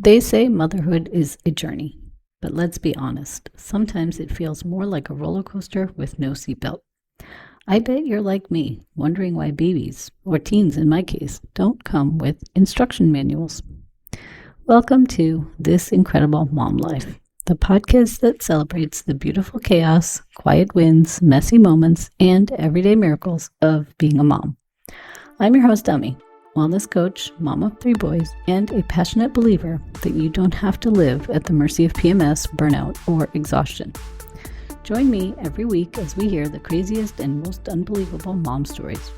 They say motherhood is a journey, but let's be honest, sometimes it feels more like a roller coaster with no seatbelt. I bet you're like me, wondering why babies, or teens in my case, don't come with instruction manuals. Welcome to This Incredible Mom Life, the podcast that celebrates the beautiful chaos, quiet wins, messy moments, and everyday miracles of being a mom. I'm your host, Dummy, wellness coach, mom of 3 boys, and a passionate believer that you don't have to live at the mercy of PMS, burnout, or exhaustion. Join me every week as we hear the craziest and most unbelievable mom stories.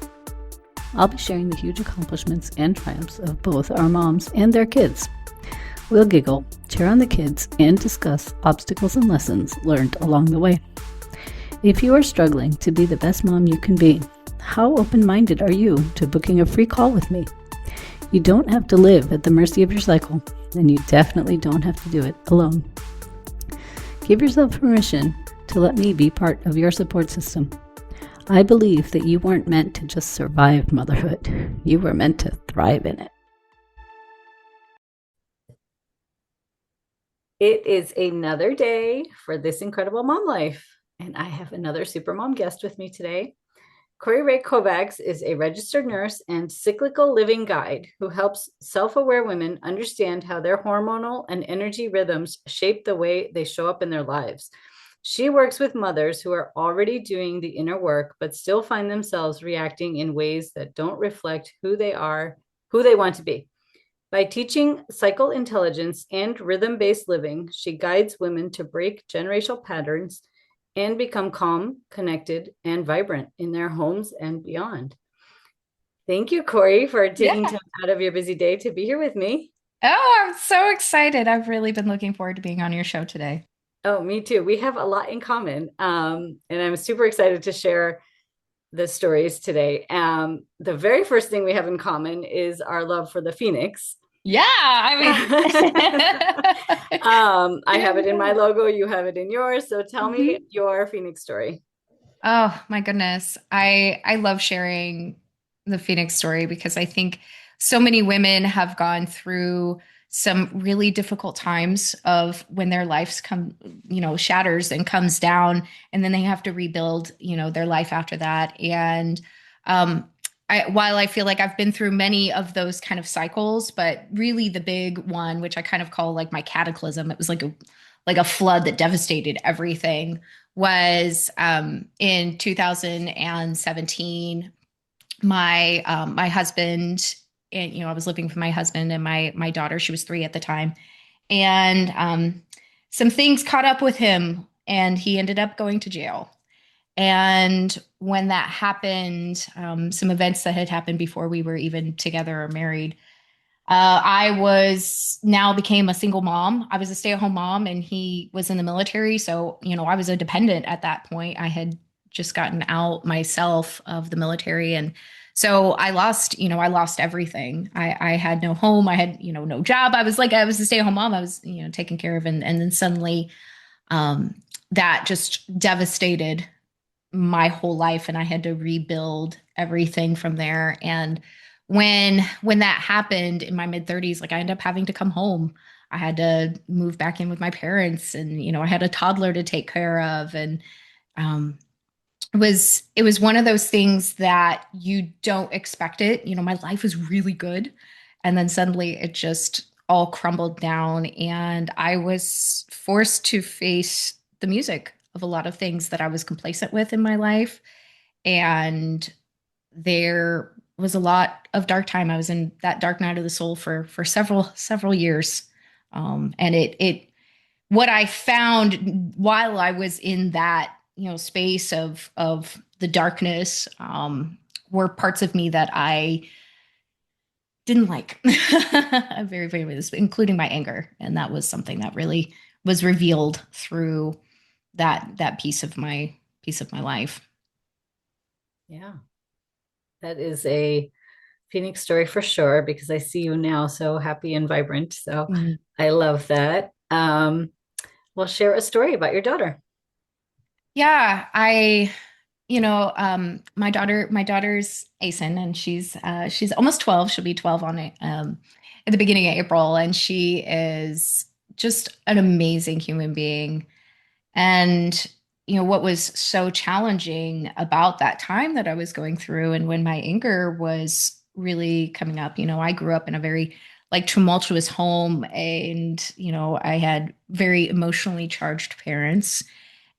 I'll be sharing the huge accomplishments and triumphs of both our moms and their kids. We'll giggle, cheer on the kids, and discuss obstacles and lessons learned along the way. If you are struggling to be the best mom you can be, how open-minded are you to booking a free call with me? You don't have to live at the mercy of your cycle, and you definitely don't have to do it alone. Give yourself permission to let me be part of your support system. I believe that you weren't meant to just survive motherhood. You were meant to thrive in it. It is another day for This Incredible Mom Life, and I have another super mom guest with me today. Kori Rae Kovacs is a registered nurse and cyclical living guide who helps self-aware women understand how their hormonal and energy rhythms shape the way they show up in their lives. She works with mothers who are already doing the inner work, but still find themselves reacting in ways that don't reflect who they are, who they want to be. By teaching cycle intelligence and rhythm-based living, she guides women to break generational patterns and become calm, connected, and vibrant in their homes and beyond. Thank you, Kori, for taking Yeah. time out of your busy day to be here with me. Oh, I'm so excited. I've really been looking forward to being on your show today. Oh, me too. We have a lot in common, and I'm super excited to share the stories today. The very first thing we have in common is our love for the Phoenix. Yeah, I have it in my Yeah. logo. You have it in yours. So tell me Mhm. your Phoenix story. Oh my goodness. I love sharing the Phoenix story because I think so many women have gone through some really difficult times of when their lives shatters and comes down, and then they have to rebuild, their life after that. And um while I feel like I've been through many of those kind of cycles, but really the big one, which I kind of call like my cataclysm, it was like a flood that devastated everything, was in 2017. My husband, and I was living with my husband and my daughter. She was 3 at the time, and some things caught up with him, and he ended up going to jail. And when that happened, some events that had happened before we were even together or married, I was now became a single mom. I was a stay-at-home mom, and he was in the military. So, I was a dependent at that point. I had just gotten out myself of the military. And so I lost everything. I had no home. I had, no job. I was a stay-at-home mom. I was, taken care of. And then suddenly, um, that just devastated my whole life, and I had to rebuild everything from there. And when that happened in my mid 30s, like I ended up having to come home. I had to move back in with my parents, and I had a toddler to take care of. And um it was one of those things that you don't expect it. My life was really good, and then suddenly it just all crumbled down, and I was forced to face the music of a lot of things that I was complacent with in my life. And there was a lot of dark time. I was in that dark night of the soul for several years. And it what I found while I was in that, space of the darkness, were parts of me that I didn't like. Very, very, including my anger. And that was something that really was revealed through that piece of my life. Yeah, that is a Phoenix story for sure because I see you now so happy and vibrant. So Mhm. I love that. Well, share a story about your daughter. Yeah, my daughter's Asen, and she's almost 12. She'll be 12 on it at the beginning of April, and she is just an amazing human being. And what was so challenging about that time that I was going through, and when my anger was really coming up, I grew up in a very like tumultuous home, and I had very emotionally charged parents,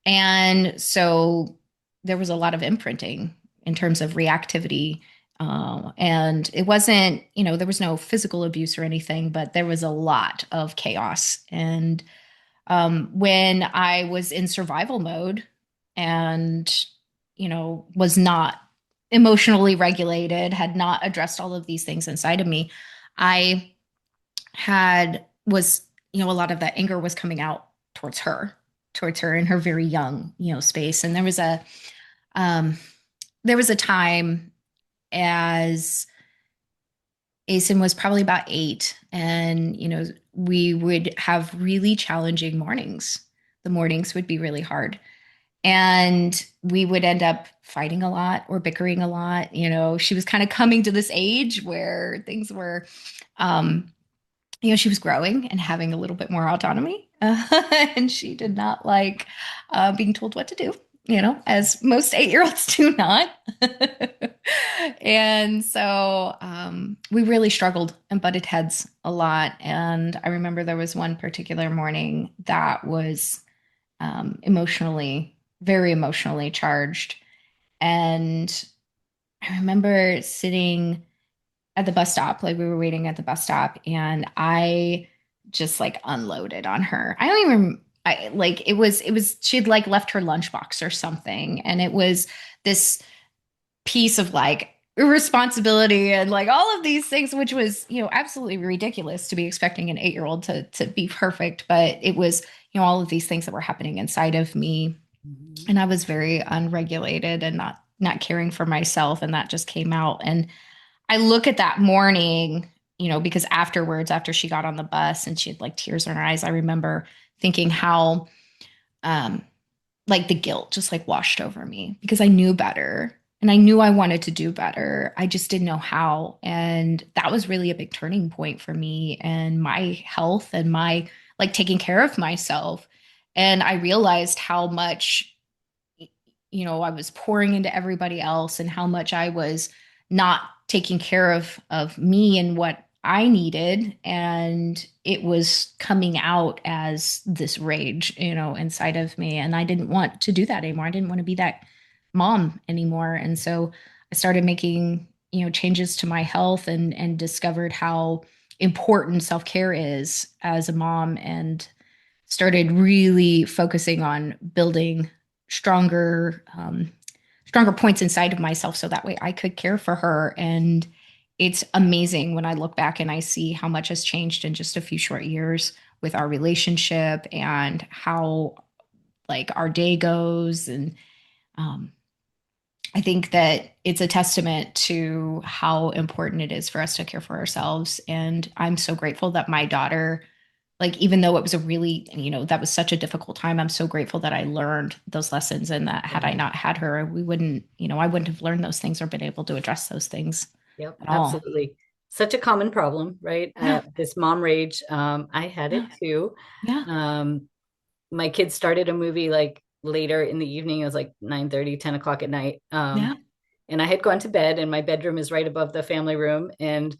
and so there was a lot of imprinting in terms of reactivity. And it wasn't, there was no physical abuse or anything, but there was a lot of chaos. And when I was in survival mode and, was not emotionally regulated, had not addressed all of these things inside of me, I was, a lot of that anger was coming out towards her, in her very young, space. And um, there was a time as Asen was probably about 8, and we would have really challenging mornings. The mornings would be really hard, and we would end up fighting a lot or bickering a lot. She was kind of coming to this age where things were, um, she was growing and having a little bit more autonomy, and she did not like being told what to do. As most 8-year-olds do not. And so we really struggled and butted heads a lot. And I remember there was one particular morning that was very emotionally charged. And I remember sitting at the bus stop, like we were waiting at the bus stop, and I just like unloaded on her. I don't even I like it was she'd like left her lunchbox or something, and it was this piece of like irresponsibility and like all of these things, which was absolutely ridiculous to be expecting an 8-year-old to be perfect. But it was all of these things that were happening inside of me, Mhm. and I was very unregulated and not caring for myself, and that just came out. And I look at that morning, because afterwards, after she got on the bus and she had like tears in her eyes, I remember thinking how um like the guilt just like washed over me, because I knew better and I knew I wanted to do better. I just didn't know how. And that was really a big turning point for me and my health and my like taking care of myself. And I realized how much I was pouring into everybody else, and how much I was not taking care of me and what I needed. And it was coming out as this rage, inside of me. And I didn't want to do that anymore. I didn't want to be that mom anymore. And so I started making, changes to my health, and discovered how important self-care is as a mom, and started really focusing on building stronger stronger points inside of myself, so that way I could care for her. And it's amazing when I look back and I see how much has changed in just a few short years with our relationship, and how like our day goes. And um, I think that it's a testament to how important it is for us to care for ourselves. And I'm so grateful that my daughter, like, even though it was a really, that was such a difficult time, I'm so grateful that I learned those lessons, and that had I Yeah. not had her, we wouldn't, I wouldn't have learned those things or been able to address those things Yep, at all. absolutely. Such a common problem, right? Yeah. This mom rage. I had Yeah. it too. Yeah. Um, my kids started a movie like later in the evening. It was like 9:30, 10 o'clock at night. Yeah. And I had gone to bed, and my bedroom is right above the family room. And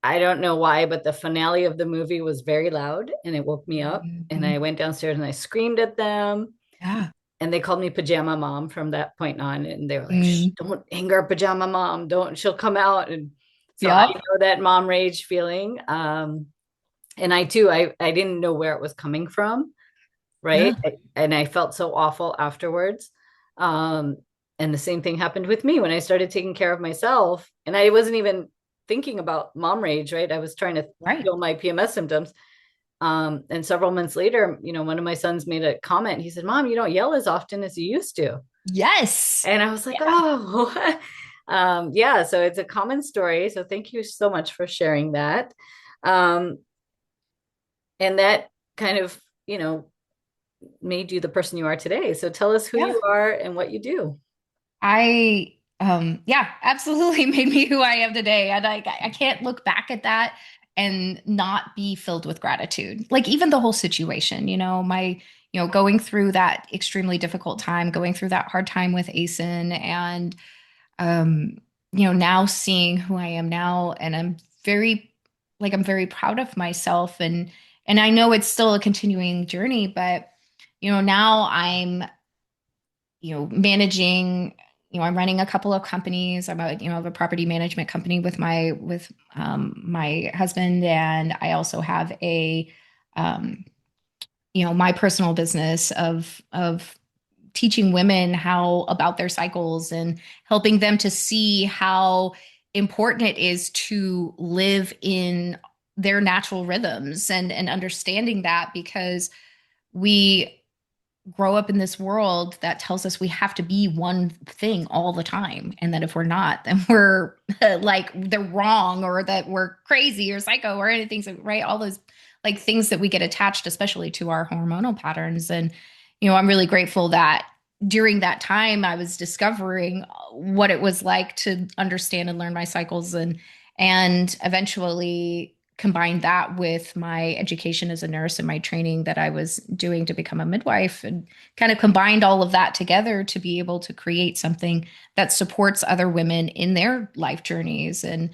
I don't know why, but the finale of the movie was very loud and it woke me up. And Mhm. I went downstairs and I screamed at them. Yeah. And they called me pajama mom from that point on. And they were like, shh, Mm. don't anger pajama mom. Don't, she'll come out. And so I Yep. know that mom rage feeling. And I too, I didn't know where it was coming from. Right. Yeah. And I felt so awful afterwards. Um, and the same thing happened with me when I started taking care of myself. And I wasn't even thinking about mom rage, right? I was trying to Right. heal my PMS symptoms. And several months later, one of my sons made a comment. He said, Mom, you don't yell as often as you used to. Yes. And I was like, Yeah. oh, yeah. So it's a common story. So thank you so much for sharing that. Um, and that kind of, made you the person you are today. So tell us who Yeah. you are and what you do. Yeah, absolutely made me who I am today. And I can't look back at that and not be filled with gratitude. Like even the whole situation, going through that extremely difficult time, going through that hard time with ASIN and um, now seeing who I am now, and I'm very proud of myself, and I know it's still a continuing journey, but now I'm managing, I'm running a couple of companies. I have a property management company with my husband, and I also have um, my personal business of teaching women how about their cycles and helping them to see how important it is to live in their natural rhythms and understanding that because we grow up in this world that tells us we have to be one thing all the time, and that if we're not, then we're like they're wrong, or that we're crazy or psycho or anything, so, right, all those like things that we get attached especially to our hormonal patterns. And I'm really grateful that during that time I was discovering what it was like to understand and learn my cycles, and eventually combined that with my education as a nurse and my training that I was doing to become a midwife, and kind of combined all of that together to be able to create something that supports other women in their life journeys. And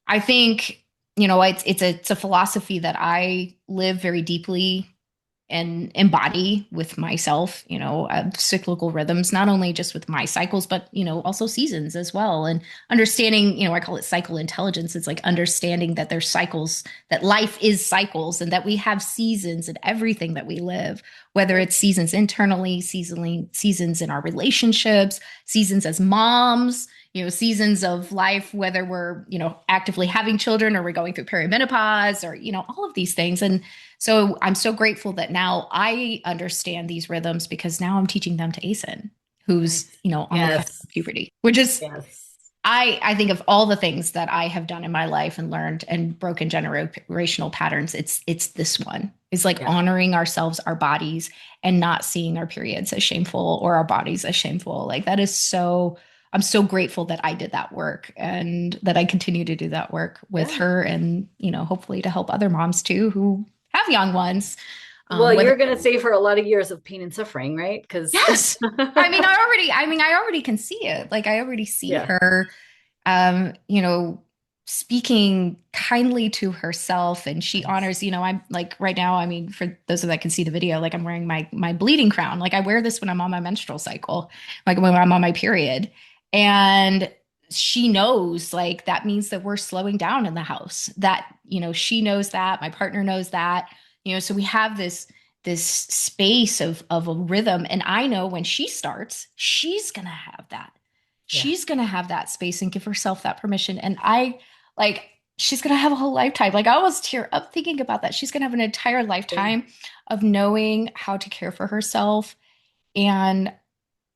I think, it's a philosophy that I live very deeply and embody with myself, cyclical rhythms, not only just with my cycles, but, also seasons as well. And understanding, I call it cycle intelligence. It's like understanding that there's cycles, that life is cycles, and that we have seasons in everything that we live, whether it's seasons internally, seasons in our relationships, seasons as moms, seasons of life, whether we're, actively having children or we're going through perimenopause or, all of these things. And so I'm so grateful that now I understand these rhythms because now I'm teaching them to ASIN, who's, Nice. on the cusp Yes. of puberty, which is, Yes. I think of all the things that I have done in my life and learned and broken generational patterns, it's this one. It's like Yeah. honoring ourselves, our bodies, and not seeing our periods as shameful or our bodies as shameful. Like that is so, I'm so grateful that I did that work and that I continue to do that work with Yeah. her, and, hopefully to help other moms too who have young ones. Well, Whether you're going to save her a lot of years of pain and suffering, right? Because, yes, I mean, I already can see it. Like I already see yeah. her, you know, speaking kindly to herself, and she Nice. honors, I'm like right now, I mean, for those that can see the video, like I'm wearing my bleeding crown. Like I wear this when I'm on my menstrual cycle, like when I'm on my period. And she knows like that means that we're slowing down in the house. That, she knows that, my partner knows that, so we have this space of a rhythm. And I know when she starts, she's gonna have that. Yeah. She's gonna have that space and give herself that permission. And I like she's gonna have a whole lifetime. Like I almost tear up thinking about that. She's gonna have an entire Yeah. lifetime of knowing how to care for herself. And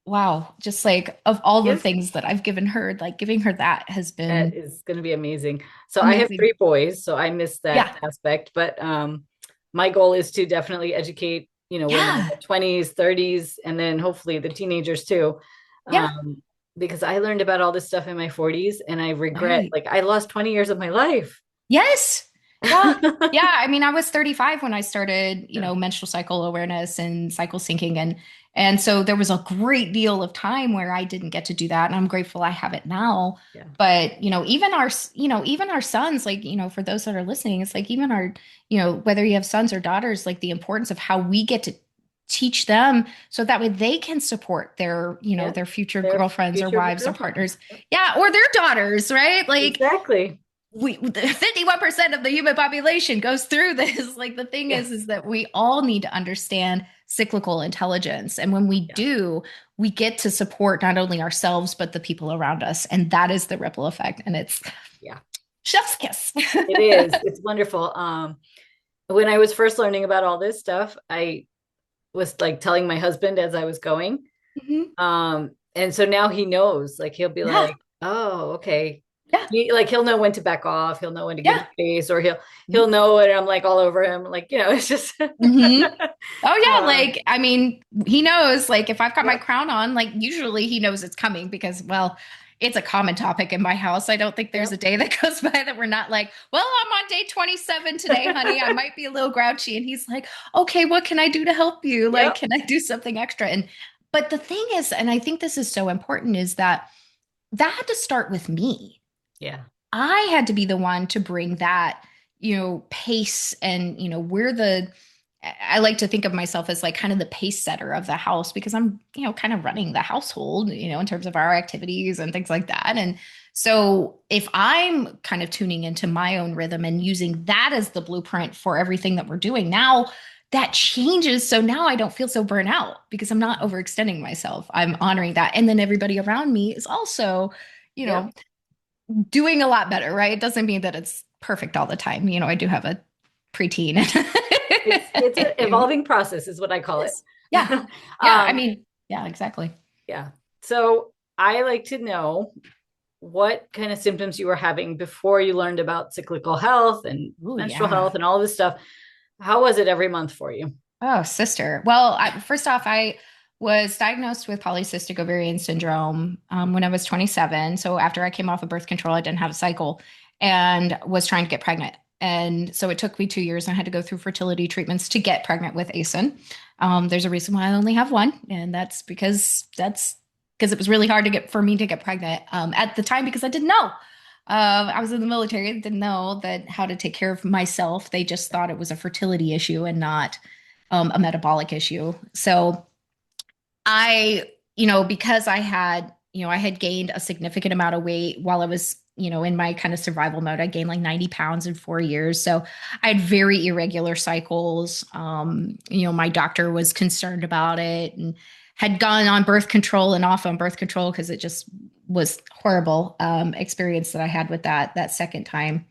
wow, just like of all the Yes. things that I've given her, like giving her that has That been is going to be amazing. So I have amazing. 3 boys, so I miss Yeah. that aspect. But my goal is to definitely educate, women in Yeah. their 20s, 30s, and then hopefully the teenagers too. Yeah. Um, because I learned about all this stuff in my 40s and I regret, Right. like, I lost 20 years of my life. Yes. Yeah. Yeah. I mean, I was 35 when I started, Yeah. menstrual cycle awareness and cycle syncing. And so there was a great deal of time where I didn't get to do that. And I'm grateful I have it now. Yeah. But, even our sons, like, for those that are listening, it's like even our, whether you have sons or daughters, like the importance of how we get to teach them so that way they can support their, Yeah. their future Their girlfriends or future wives or girlfriend. partners. Yeah. Or their daughters, right? Like, Exactly. 51% of the human population goes through this. Like the thing Yeah. is that we all need to understand cyclical intelligence. And when we Yeah. do, we get to support not only ourselves, but the people around us. And that is the ripple effect. And it's Yeah. chef's kiss. It is. It's wonderful. When I was first learning about all this stuff, I was like telling my husband as I was going. Mhm. And so now he knows, like he'll be Yeah. like, oh, okay. Yeah. He'll know when to back off. He'll know when to give Yeah. me space, or he'll know it. And I'm like all over him. Like, it's just, Mm-hmm. Oh yeah, um, like I mean, he knows like if I've got my yep, crown on, like usually he knows it's coming because well, it's a common topic in my house. I don't think there's a yep, day that goes by that we're not like, well, I'm on day 27 today, honey. I might be a little grouchy and he's like, "Okay, what can I do to help you? Like, yep, can I do something extra?" And but the thing is, and I think this is so important is that had to start with me. yeah, I had to be the one to bring that, pace and, we're I like to think of myself as like kind of the pace setter of the house because I'm, kind of running the household, in terms of our activities and things like that. And so if I'm kind of tuning into my own rhythm and using that as the blueprint for everything that we're doing now, that changes. So now I don't feel so burnt out because I'm not overextending myself. I'm honoring that. And then everybody around me is also, you yep. know, doing a lot better, right? It doesn't mean that it's perfect all the time. I do have a preteen. It's an It evolving process, is what I call it. is. Yeah. Yeah. I um, mean, yeah, exactly. yeah. So I like to know what kind of symptoms you were having before you learned about cyclical health and Oh, menstrual yeah. health and all this stuff. How was it every month for you? Oh, sister. Well, first off, I was diagnosed with polycystic ovarian syndrome when I was 27. So after I came off of birth control, I didn't have a cycle and was trying to get pregnant. And so it took me 2 years. And I had to go through fertility treatments to get pregnant with ASIN. There's a reason why I only have one, and that's because it was really hard to get for me to get pregnant at the time because I didn't know. I was in the military. I didn't know that how to take care of myself. They just thought it was a fertility issue and not a metabolic issue. So I, because I had gained a significant amount of weight while I was, in my kind of survival mode. I gained like 90 pounds in 4 years. So I had very irregular cycles. My doctor was concerned about it and had gone on birth control and off on birth control because it just was horrible experience that I had with that second time.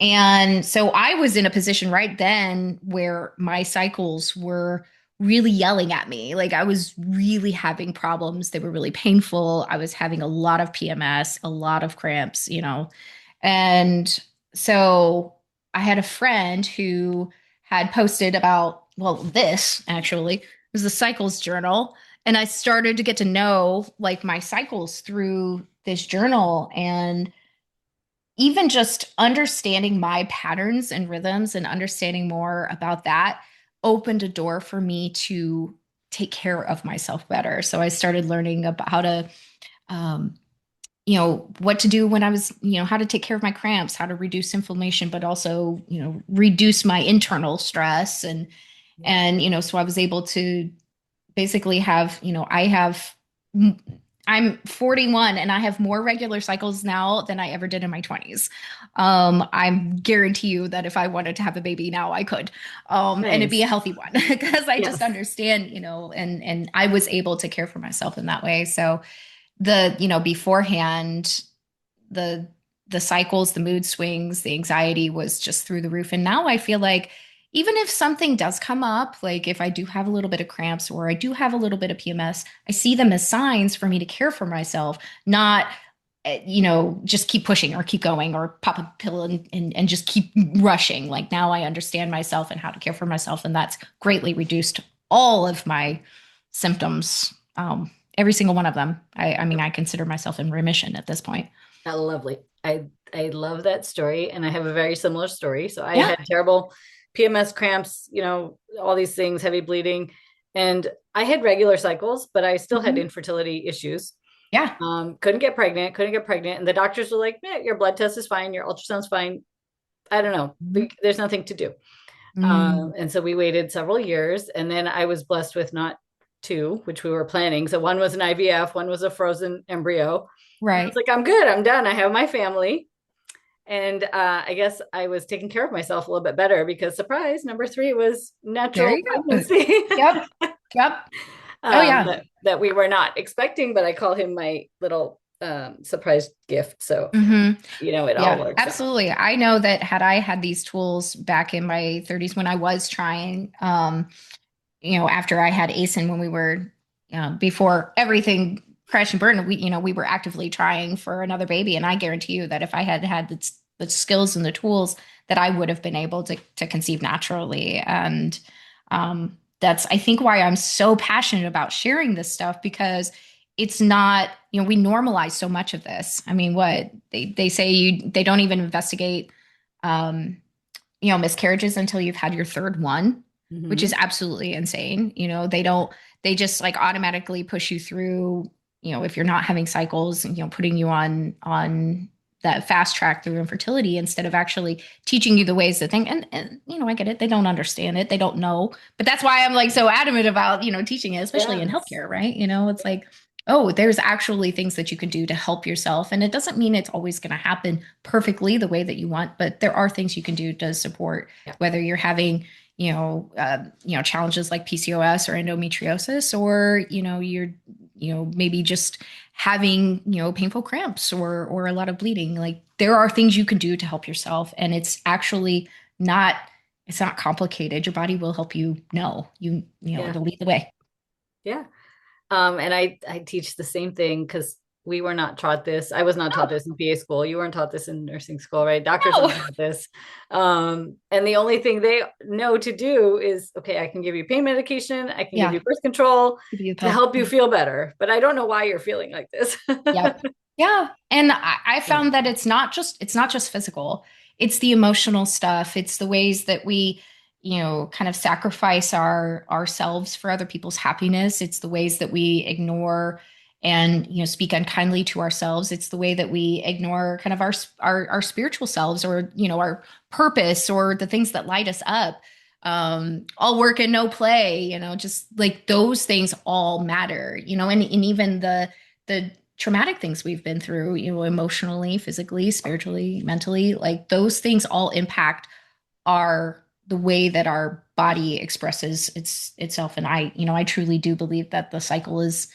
And so I was in a position right then where my cycles were really yelling at me. Like I was really having problems. They were really painful. I was having a lot of PMS, a lot of cramps. And so I had a friend who had posted about, well, this actually was the cycles journal. And I started to get to know like my cycles through this journal. And even just understanding my patterns and rhythms and understanding more about that opened a door for me to take care of myself better. So I started learning about how to, um, what to do when I was, how to take care of my cramps, how to reduce inflammation, but also, reduce my internal stress Yeah. and so I was able to basically have, I have, I'm 41 and I have more regular cycles now than I ever did in my 20s. I guarantee you that if I wanted to have a baby now, I could, and it'd be a Nice. healthy one because I just Yes. understand, and I was able to care for myself in that way. So beforehand, the the cycles, the mood swings, the anxiety was just through the roof. And now I feel like even if something does come up, like if I do have a little bit of cramps or I do have a little bit of PMS, I see them as signs for me to care for myself, not just keep pushing or keep going or pop a pill and just keep rushing. Like now I understand myself and how to care for myself. And that's greatly reduced all of my symptoms. Every single one of them. I mean, I consider myself in remission at this point. Lovely. I love that story, and I have a very similar story. So I Yeah. had terrible PMS cramps, all these things, heavy bleeding, and I had regular cycles, but I still had Mhm. infertility issues. Yeah. Couldn't get pregnant, and the doctors were like, your blood test is fine, your ultrasound's fine. I don't know, Mhm. there's nothing to do. Mm, And so we waited several years, and then I was blessed with not two, which we were planning. So one was an IVF, one was a frozen embryo. And I was right. like, I'm good, I'm done, I have my family. And I guess I was taking care of myself a little bit better because surprise, number three was There natural you go. pregnancy. Yep. Yep. Oh yeah. That we were not expecting, but I call him my little surprise gift. So, Hmm. it all Yeah, works out. absolutely. I know that had I had these tools back in my 30s when I was trying, after I had ASIN when we were, before everything crashing burden. We were actively trying for another baby, and I guarantee you that if I had had the skills and the tools, that I would have been able to conceive naturally. And that's, I think, why I'm so passionate about sharing this stuff, because it's not, we normalize so much of this. I mean, what they say, they don't even investigate, um, miscarriages until you've had your third one, which is Mhm. absolutely insane. They just like automatically push you through, if you're not having cycles, putting you on that fast track through infertility, instead of actually teaching you the ways to think. And I get it. They don't understand it. They don't know. But that's why I'm like so adamant about, teaching it, especially in Yes. healthcare, right? It's like, oh, there's actually things that you can do to help yourself. And it doesn't mean it's always going to happen perfectly the way that you want, but there are things you can do to support, Yeah. whether you're having, challenges like PCOS or endometriosis, or, you're, maybe just having, painful cramps or a lot of bleeding. Like, there are things you can do to help yourself. And it's actually not, it's not complicated. Your body will help you know, Yeah. it'll lead the way. Yeah. And I teach the same thing because we were not taught this. I was not taught No, this in PA school. You weren't taught this in nursing school, right? Doctors no. aren't taught this. And the only thing they know to do is, okay, I can give you pain medication, I can give Yeah. you birth control Give you a to pill. help you feel better, but I don't know why you're feeling like this. Yep. Yeah. And I Yeah. found that it's not just physical. It's the emotional stuff. It's the ways that we, kind of sacrifice ourselves for other people's happiness. It's the ways that we ignore and, speak unkindly to ourselves. It's the way that we ignore kind of our spiritual selves, or, our purpose, or the things that light us up. All work and no play, just like those things all matter, and even the traumatic things we've been through, emotionally, physically, spiritually, mentally, like those things all impact the way that our body expresses itself. And I truly do believe that the cycle is,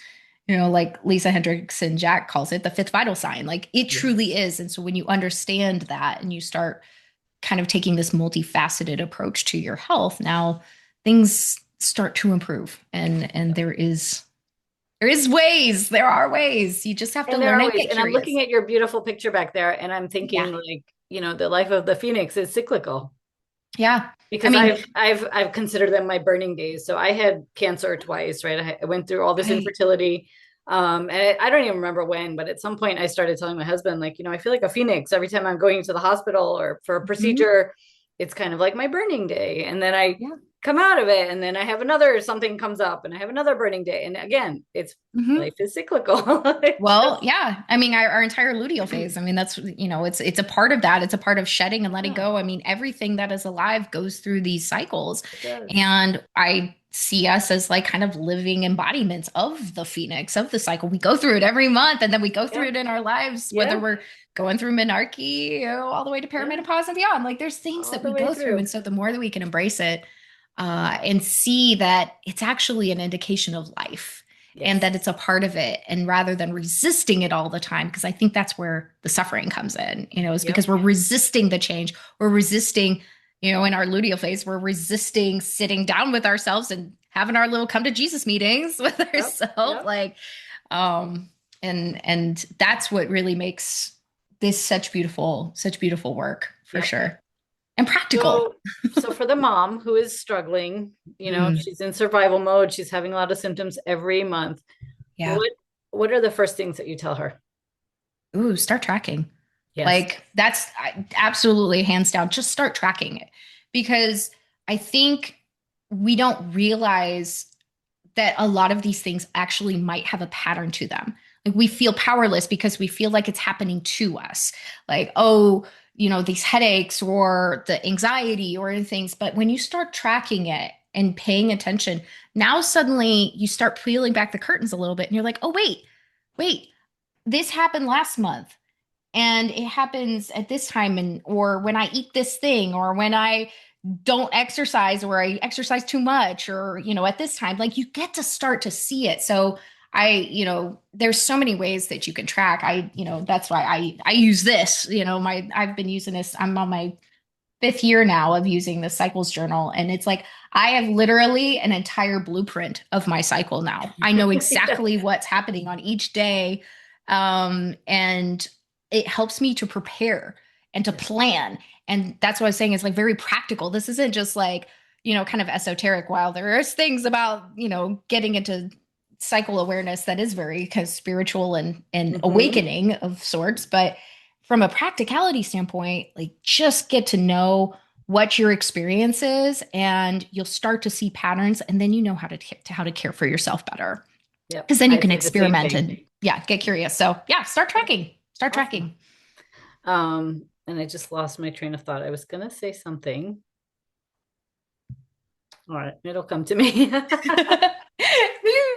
like Lisa Hendrickson Jack calls it, the fifth vital sign. Like, it truly Yes. is. And so when you understand that and you start kind of taking this multifaceted approach to your health, now things start to improve. And there are ways. You just have to And there learn are and ways. get And I'm curious. looking at your beautiful picture back there, and I'm Yeah. thinking, like, the life of the phoenix is cyclical. Yeah. I Because mean, I've considered them my burning days. So I had cancer twice, right? I went through all this right. infertility. And I don't even remember when, but at some point I started telling my husband, like, I feel like a phoenix every time I'm going to the hospital or for a Mhm. procedure. It's kind of like my burning day. And then I Yeah. come out of it, and then I have another something comes up, and I have another burning day. And again, it's Mhm. life is cyclical. It's Well, just yeah. I mean, our entire luteal phase. I mean, that's, it's a part of that. It's a part of shedding and letting yeah, go. I mean, everything that is alive goes through these cycles. it does. And I see us as like kind of living embodiments of the phoenix, of the cycle. We go through it every month, and then we go through Yeah. it in our lives, whether Yeah. we're going through menarche, all the way to Yeah. perimenopause and beyond. Like, there's things All that the we way go through. through. And so the more that we can embrace it, and see that it's actually an indication of life, and that Yes. it's a part of it, and rather than resisting it all the time, because I think that's where the suffering comes in, is Yep. because we're resisting the change. We're resisting, in our luteal phase, we're resisting sitting down with ourselves and having our little come to Jesus meetings with Yep. ourselves, Yep. like, and that's what really makes this such beautiful work, for Yep. sure, and practical. So for the mom who is struggling, Mm, she's in survival mode, she's having a lot of symptoms every month. yeah. What are the first things that you tell her? Ooh, start tracking. Yes. Like, that's absolutely hands down. Just start tracking it, because I think we don't realize that a lot of these things actually might have a pattern to them. Like, we feel powerless because we feel like it's happening to us. Like, oh, these headaches or the anxiety or things. But when you start tracking it and paying attention, now suddenly you start peeling back the curtains a little bit, and you're like, oh, wait, this happened last month, and it happens at this time, and or when I eat this thing, or when I don't exercise, or I exercise too much, or at this time. Like, you get to start to see it. So there's so many ways that you can track. That's why I use this. I've been using this. I'm on my fifth year now of using the cycles journal. And it's like, I have literally an entire blueprint of my cycle now. I know Yeah. exactly what's happening on each day. And it helps me to prepare and to Yeah. plan. And that's what I was saying. It's like very practical. This isn't just like, kind of esoteric. While there is things about, getting into cycle awareness that is very kind of spiritual and Hmm. awakening of sorts. But from a practicality standpoint, like just get to know what your experience is and you'll start to see patterns and then you know how to care for yourself better Yep. because then you I can do the same experiment thing. and yeah, get curious. So yeah, start Awesome. tracking. And I just lost my train of thought. I was gonna say something. All right, it'll come to me.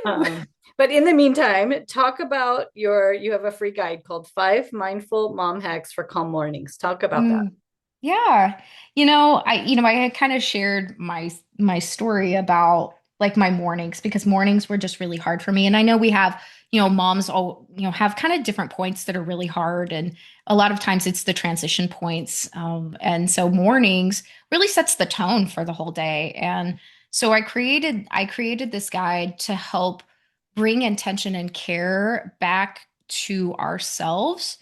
Um, but in the meantime, talk about you have a free guide called Five Mindful Mom Hacks for Calm Mornings. Talk about that. Mm, yeah. I had kind of shared my story about like my mornings because mornings were just really hard for me. And I know we have, moms all, have kind of different points that are really hard. And a lot of times it's the transition points. And so mornings really sets the tone for the whole day. And so I created this guide to help bring intention and care back to ourselves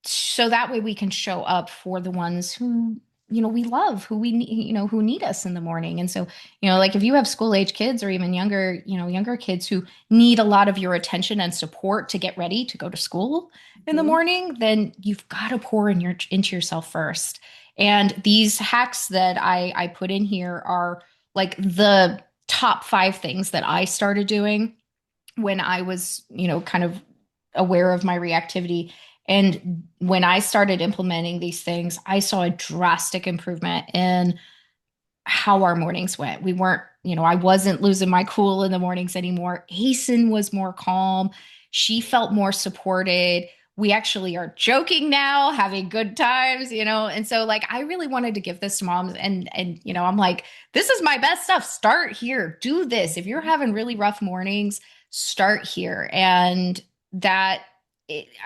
so that way we can show up for the ones who we love, who we need, who need us in the morning. And so like if you have school age kids or even younger kids who need a lot of your attention and support to get ready to go to school in the Mhm. morning, then you've got to pour into yourself first. And these hacks that I put in here are like the top 5 things that I started doing when I was, kind of aware of my reactivity. And when I started implementing these things, I saw a drastic improvement in how our mornings went. We weren't, I wasn't losing my cool in the mornings anymore. Asen was more calm. She felt more supported. We actually are joking now, having good times, And so like I really wanted to give this to moms and I'm like, this is my best stuff. Start here. Do this. If you're having really rough mornings, start here. And that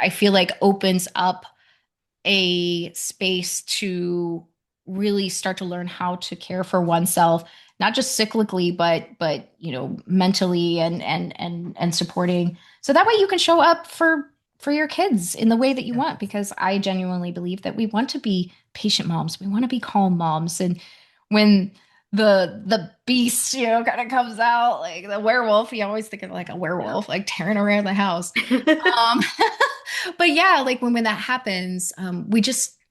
I feel like opens up a space to really start to learn how to care for oneself, not just cyclically but mentally and supporting, so that way you can show up for your kids in the way that you want, Yes. because I genuinely believe that we want to be patient moms, we want to be calm moms. And when the beast kind of comes out like the werewolf, you always think of like a Yeah. werewolf like tearing around the house. um but yeah, like when that happens,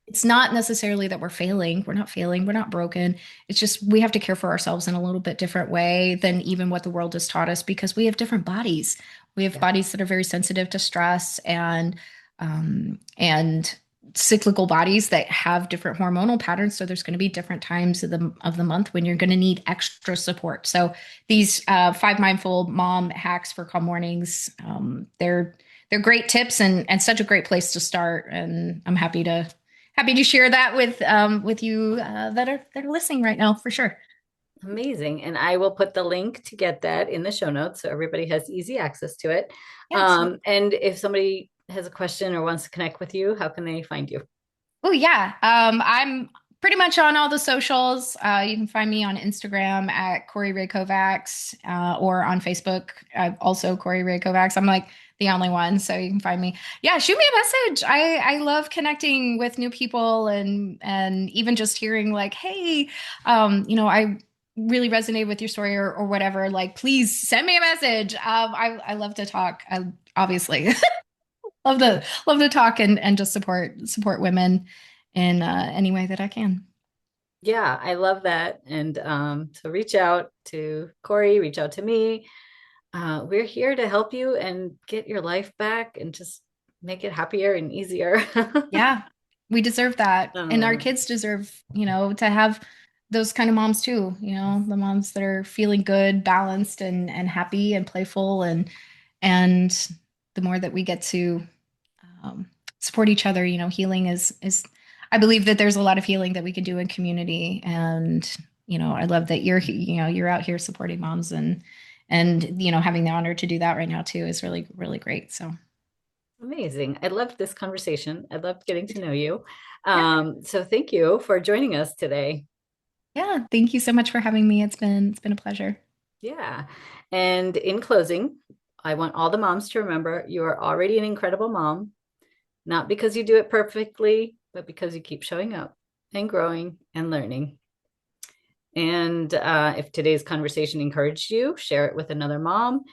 it's not necessarily that we're failing. We're not failing. We're not broken. It's just we have to care for ourselves in a little bit different way than even what the world has taught us because we have different bodies. We have Yeah. bodies that are very sensitive to stress and cyclical bodies that have different hormonal patterns. So there's going to be different times of the month when you're going to need extra support. So these 5 mindful mom hacks for calm mornings, they're great tips and such a great place to start. And I'm happy to share that with you that are listening right now for sure. Amazing. And I will put the link to get that in the show notes so everybody has easy access to it. Yes. And if somebody has a question or wants to connect with you, how can they find you? Oh yeah. I'm pretty much on all the socials. You can find me on Instagram at Kori Rae Kovacs, or on Facebook. Also Kori Rae Kovacs. I'm like the only one, so you can find me. Yeah, shoot me a message. I love connecting with new people and even just hearing like, hey, I really resonated with your story or whatever. Like, please send me a message. I love to talk. I obviously love to talk and just support women in any way that I can. Yeah, I love that. And so reach out to Kori, reach out to me. We're here to help you and get your life back and just make it happier and easier. Yeah, we deserve that, and our um, kids deserve, to have those kind of moms too. The moms that are feeling good, balanced, and happy and playful, and the more that we get to support each other, healing is. I believe that there's a lot of healing that we can do in community, and I love that you're out here supporting moms and having the honor to do that right now too is really really great. So Amazing. I loved this conversation. I loved getting to know you. Yeah. So thank you for joining us today. Yeah. Thank you so much for having me. It's been a pleasure. Yeah. And in closing, I want all the moms to remember you are already an incredible mom, not because you do it perfectly, but because you keep showing up and growing and learning. And if today's conversation encouraged you, share it with another mom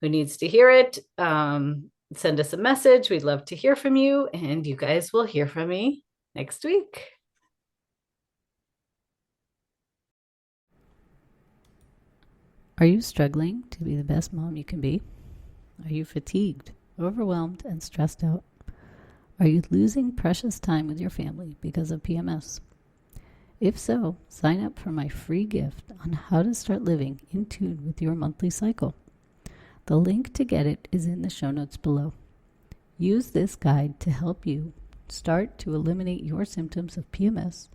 who needs to hear it. Send us a message. We'd love to hear from you, and you guys will hear from me next week. Are you struggling to be the best mom you can be? Are you fatigued, overwhelmed, and stressed out? Are you losing precious time with your family because of PMS? If so, sign up for my free gift on how to start living in tune with your monthly cycle. The link to get it is in the show notes below. Use this guide to help you start to eliminate your symptoms of PMS,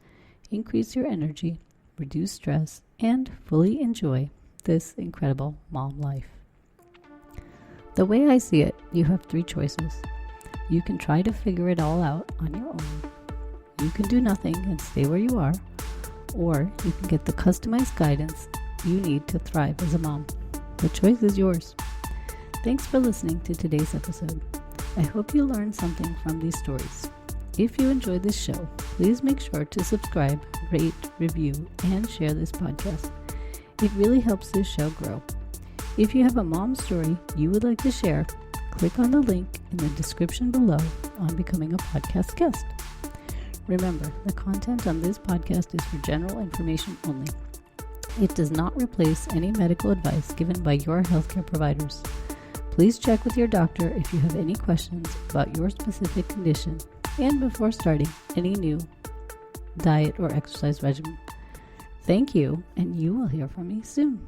increase your energy, reduce stress, and fully enjoy this incredible mom life. The way I see it, you have 3 choices. You can try to figure it all out on your own. You can do nothing and stay where you are, or you can get the customized guidance you need to thrive as a mom. The choice is yours. Thanks for listening to today's episode. I hope you learned something from these stories. If you enjoyed this show, please make sure to subscribe, rate, review, and share this podcast. It really helps this show grow. If you have a mom story you would like to share, click on the link in the description below on becoming a podcast guest. Remember, the content on this podcast is for general information only. It does not replace any medical advice given by your healthcare providers. Please check with your doctor if you have any questions about your specific condition and before starting any new diet or exercise regimen. Thank you, and you will hear from me soon.